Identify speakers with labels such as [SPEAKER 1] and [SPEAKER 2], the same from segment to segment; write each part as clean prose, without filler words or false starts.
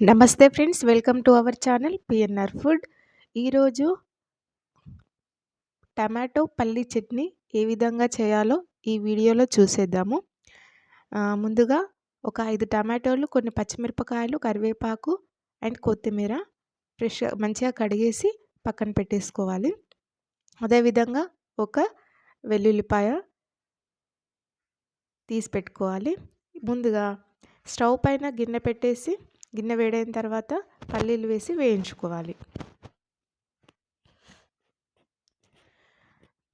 [SPEAKER 1] నమస్తే friends, welcome to our channel PNR food. ఈరోజు tomato పల్లి చట్నీ ఏ విధంగా చేయాలో ఈ వీడియోలో చూసేద్దాము. ముందుగా ఒక 5 టమాటోలు, కొన్ని పచ్చిమిరపకాయలు, కరివేపాకు అండ్ కొత్తిమీర మంచిగా కడిగేసి పక్కన పెట్టేసుకోవాలి. అదేవిధంగా ఒక వెల్లుల్లిపాయ తీసి పెట్టుకోవాలి. ముందుగా స్టవ్ పైన గిన్నె పెట్టేసి గిన్నె వేడైన తర్వాత పల్లీలు వేసి వేయించుకోవాలి.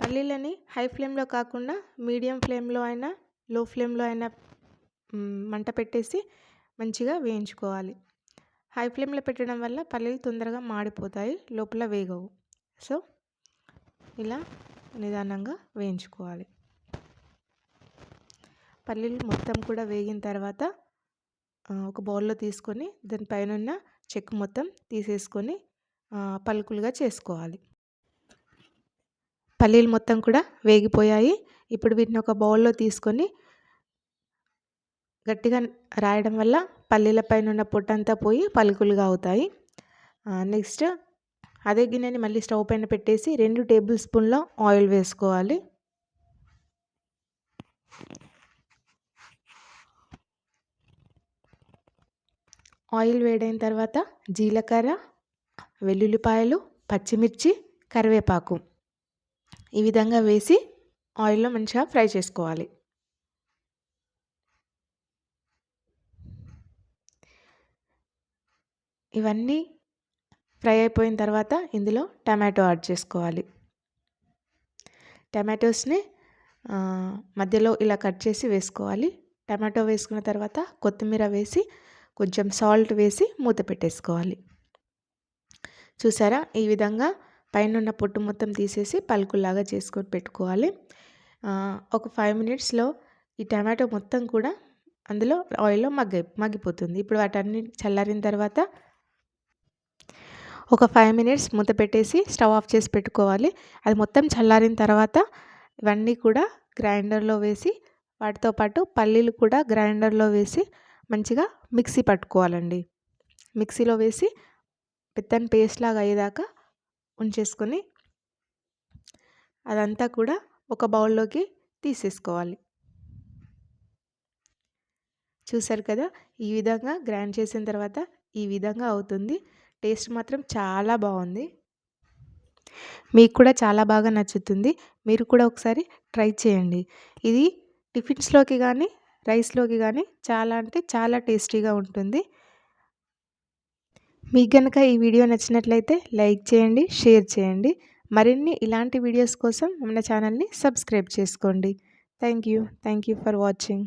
[SPEAKER 1] పల్లీలని హై ఫ్లేమ్లో కాకుండా మీడియం ఫ్లేమ్లో అయినా, లో ఫ్లేమ్లో అయినా మంట పెట్టేసి మంచిగా వేయించుకోవాలి. హై ఫ్లేమ్లో పెట్టడం వల్ల పల్లీలు తొందరగా మాడిపోతాయి, లోపల వేగవు. సో ఇలా నిదానంగా వేయించుకోవాలి. పల్లీలు మొత్తం కూడా వేగిన తర్వాత ఒక బౌల్లో తీసుకొని దానిపైన ఉన్న చెక్కు మొత్తం తీసేసుకొని పలుకులుగా చేసుకోవాలి. పల్లీలు మొత్తం కూడా వేగిపోయాయి. ఇప్పుడు వీటిని ఒక బౌల్లో తీసుకొని గట్టిగా రాయడం వల్ల పల్లీల పైన ఉన్న పొట్టంతా పోయి పలుకులుగా అవుతాయి. నెక్స్ట్ అదే గిన్నెని మళ్ళీ స్టవ్ పైన పెట్టేసి 2 టేబుల్ స్పూన్ల ఆయిల్ వేసుకోవాలి. ఆయిల్ వేడైన తర్వాత జీలకర్ర, వెల్లుల్లిపాయలు, పచ్చిమిర్చి, కరివేపాకు ఈ విధంగా వేసి ఆయిల్లో మంచిగా ఫ్రై చేసుకోవాలి. ఇవన్నీ ఫ్రై అయిపోయిన తర్వాత ఇందులో టమాటో యాడ్ చేసుకోవాలి. టమాటోస్ని మధ్యలో ఇలా కట్ చేసి వేసుకోవాలి. టమాటో వేసుకున్న తర్వాత కొత్తిమీర వేసి కొంచెం సాల్ట్ వేసి మూత పెట్టేసుకోవాలి. చూసారా, ఈ విధంగా పైన ఉన్న పొట్టు మొత్తం తీసేసి పలుకులాగా చేసుకొని పెట్టుకోవాలి. ఒక 5 మినిట్స్లో ఈ టమాటో మొత్తం కూడా అందులో ఆయిల్లో మగ్గిపోతుంది. ఇప్పుడు వాటన్ని చల్లారిన తర్వాత ఒక 5 మినిట్స్ మూత పెట్టేసి స్టవ్ ఆఫ్ చేసి పెట్టుకోవాలి. అది మొత్తం చల్లారిన తర్వాత ఇవన్నీ కూడా గ్రైండర్లో వేసి, వాటితో పాటు పల్లీలు కూడా గ్రైండర్లో వేసి మంచిగా మిక్సీ పట్టుకోవాలండి. మిక్సీలో వేసి పెద్దని పేస్ట్ లాగా అయ్యేదాకా ఉంచేసుకొని అదంతా కూడా ఒక బౌల్లోకి తీసేసుకోవాలి. చూసారు కదా, ఈ విధంగా గ్రైండ్ చేసిన తర్వాత ఈ విధంగా అవుతుంది. టేస్ట్ మాత్రం చాలా బాగుంది. మీకు కూడా చాలా బాగా నచ్చుతుంది. మీరు కూడా ఒకసారి ట్రై చేయండి. ఇది టిఫిన్స్లోకి కానీ, రైస్లోకి కానీ చాలా అంటే చాలా టేస్టీగా ఉంటుంది. మీకు కనుక ఈ వీడియో నచ్చినట్లయితే లైక్ చేయండి, షేర్ చేయండి. మరిన్ని ఇలాంటి వీడియోస్ కోసం మన ఛానల్ని సబ్స్క్రైబ్ చేసుకోండి. Thank you for watching.